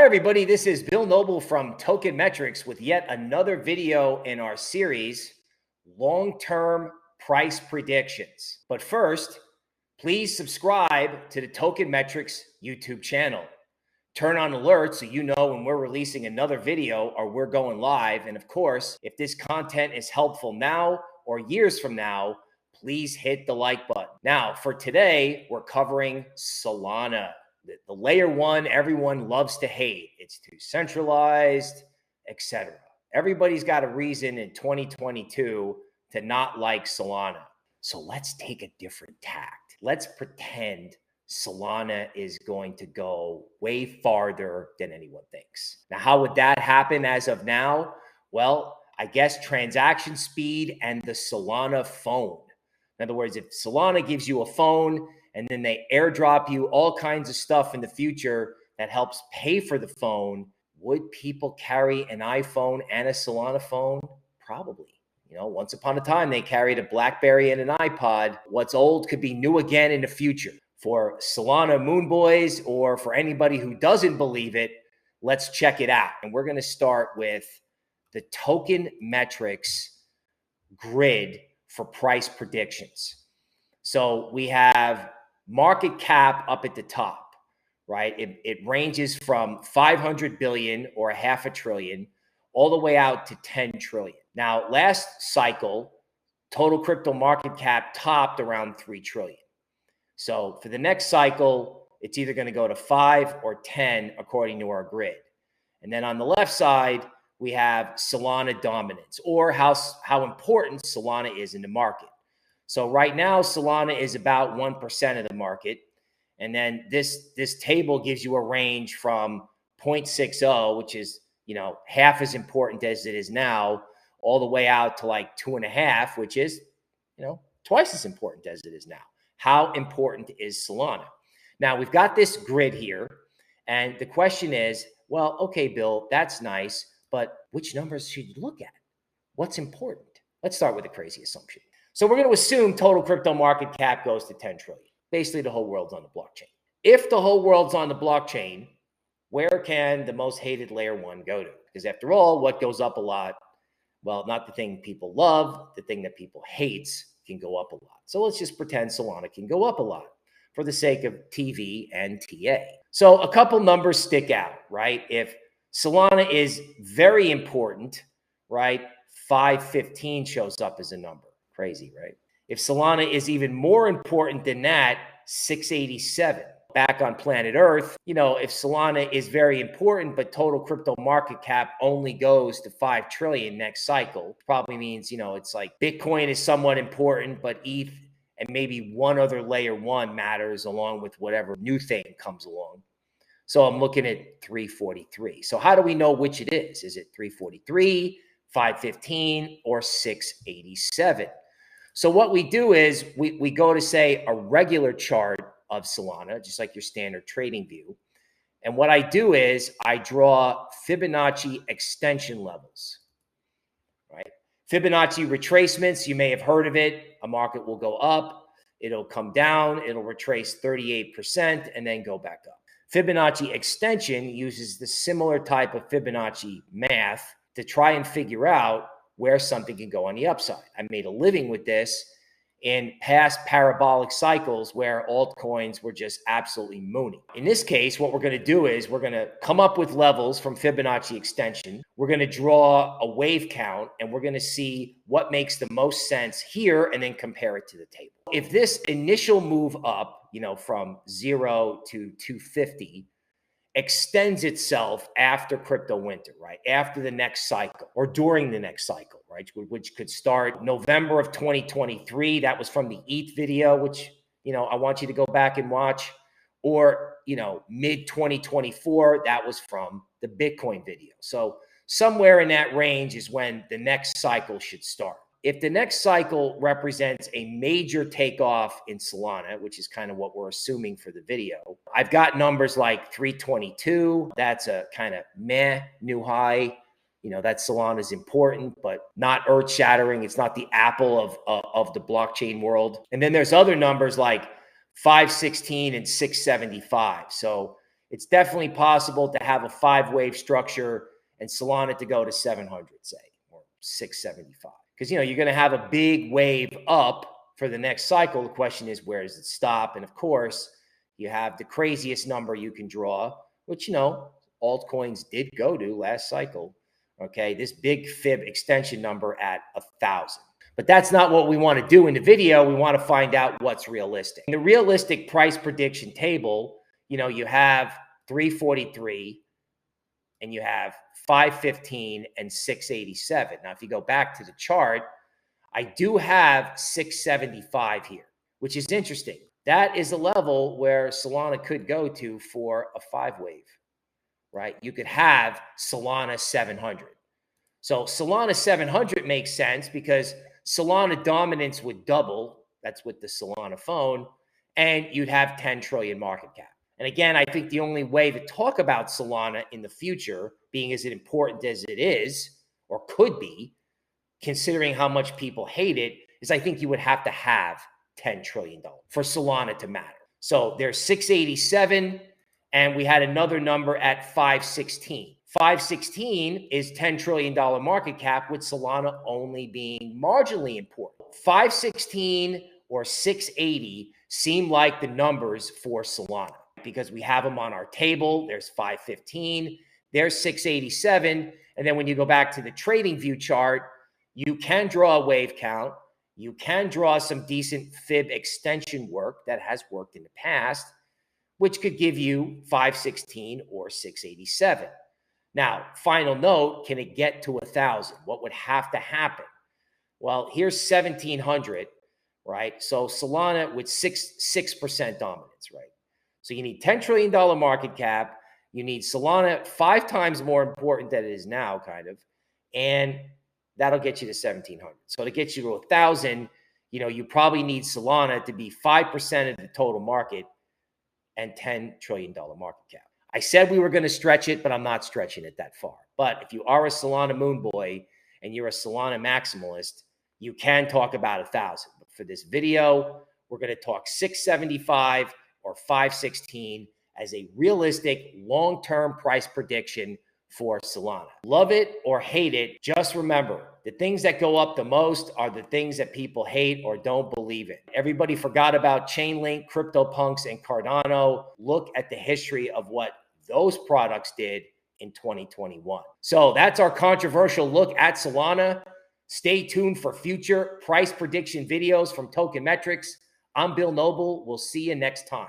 everybody, this is Bill Noble from Token Metrics with yet another video in our series, Long-Term Price Predictions. But first, please subscribe to the Token Metrics YouTube channel. Turn on alerts so you know when we're releasing another video or we're going live. And of course, if this content is helpful now or years from now, please hit the like button. Now, for today, we're covering Solana. The layer one everyone loves to hate. It's too centralized, etc. Everybody's got a reason in 2022 to not like Solana. So let's take a different tact. Let's pretend Solana is going to go way farther than anyone thinks. Now, how would that happen as of now? Well, I guess transaction speed and the Solana phone. In other words, if Solana gives you a phone and then they airdrop you all kinds of stuff in the future that helps pay for the phone, would people carry an iPhone and a Solana phone? Probably. You know, once upon a time, they carried a BlackBerry and an iPod. What's old could be new again in the future. For Solana Moon Boys or for anybody who doesn't believe it, let's check it out. And we're going to start with the Token Metrics grid for price predictions. So we have market cap up at the top, right? It ranges from 500 billion or a half a trillion all the way out to 10 trillion. Now, last cycle, total crypto market cap topped around 3 trillion. So for the next cycle, it's either going to go to 5 or 10 according to our grid. And then on the left side, we have Solana dominance, or how important Solana is in the market. So right now, Solana is about 1% of the market. And then this table gives you a range from 0.60, which is, you know, half as important as it is now, all the way out to like 2.5, which is, you know, twice as important as it is now. How important is Solana? Now, we've got this grid here. And the question is, well, okay, Bill, that's nice, but which numbers should you look at? What's important? Let's start with a crazy assumption. So we're going to assume total crypto market cap goes to 10 trillion. Basically, the whole world's on the blockchain. If the whole world's on the blockchain, where can the most hated layer one go to? Because after all, what goes up a lot, well, not the thing people love, the thing that people hates can go up a lot. So let's just pretend Solana can go up a lot for the sake of TV and TA. So a couple numbers stick out, right? If Solana is very important, right? 515 shows up as a number. Crazy, right? If Solana is even more important than that, 687. Back on planet Earth, you know, if Solana is very important, but total crypto market cap only goes to 5 trillion next cycle, probably means, you know, it's like Bitcoin is somewhat important, but ETH and maybe one other layer one matters along with whatever new thing comes along. So I'm looking at 343. So how do we know which it is? Is it 343, 515, or 687? So what we do is we go to, say, a regular chart of Solana, just like your standard trading view. And what I do is I draw Fibonacci extension levels, right? Fibonacci retracements, you may have heard of it. A market will go up, it'll come down, it'll retrace 38% and then go back up. Fibonacci extension uses the similar type of Fibonacci math to try and figure out where something can go on the upside. I made a living with this in past parabolic cycles where altcoins were just absolutely mooning. In this case, what we're going to do is we're going to come up with levels from Fibonacci extension. We're going to draw a wave count and we're going to see what makes the most sense here and then compare it to the table. If this initial move up, you know, from 0 to 250 extends itself after crypto winter, right? After the next cycle or during the next cycle, right? Which could start November of 2023. That was from the ETH video, which, you know, I want you to go back and watch. Or, you know, mid 2024, that was from the Bitcoin video. So somewhere in that range is when the next cycle should start. If the next cycle represents a major takeoff in Solana, which is kind of what we're assuming for the video, I've got numbers like 322. That's a kind of meh new high. You know, that Solana is important, but not earth shattering. It's not the Apple of the blockchain world. And then there's other numbers like 516 and 675. So it's definitely possible to have a 5-wave structure and Solana to go to 700, say, or 675. Because, you're going to have a big wave up for the next cycle. The question is, where does it stop? And of course, you have the craziest number you can draw, which, altcoins did go to last cycle. Okay, this big fib extension number at 1,000. But that's not what we want to do in the video. We want to find out what's realistic. In the realistic price prediction table, you have 343 and you have 515 and 687. Now, if you go back to the chart, I do have 675 here, which is interesting. That is a level where Solana could go to for a 5-wave, right? You could have Solana 700. So Solana 700 makes sense because Solana dominance would double. That's with the Solana phone. And you'd have 10 trillion market cap. And again, I think the only way to talk about Solana in the future, being as important as it is, or could be, considering how much people hate it, is I think you would have to have $10 trillion for Solana to matter. So there's 687, and we had another number at 516. 516 is $10 trillion market cap, with Solana only being marginally important. 516 or 680 seem like the numbers for Solana because we have them on our table. There's 515, there's 687. And then when you go back to the trading view chart, you can draw a wave count. You can draw some decent fib extension work that has worked in the past, which could give you 516 or 687. Now, final note, can it get to 1,000? What would have to happen? Well, here's 1,700, right? So Solana with 6% dominance, right? So you need $10 trillion market cap. You need Solana 5 times more important than it is now, kind of. And that'll get you to 1,700. So to get you to 1,000, you probably need Solana to be 5% of the total market and $10 trillion market cap. I said we were going to stretch it, but I'm not stretching it that far. But if you are a Solana moon boy and you're a Solana maximalist, you can talk about 1,000. But for this video, we're going to talk 675 or 516 as a realistic long-term price prediction for Solana. Love it or hate it, just remember, the things that go up the most are the things that people hate or don't believe in. Everybody forgot about Chainlink, CryptoPunks, and Cardano. Look at the history of what those products did in 2021. So that's our controversial look at Solana. Stay tuned for future price prediction videos from Token Metrics. I'm Bill Noble. We'll see you next time.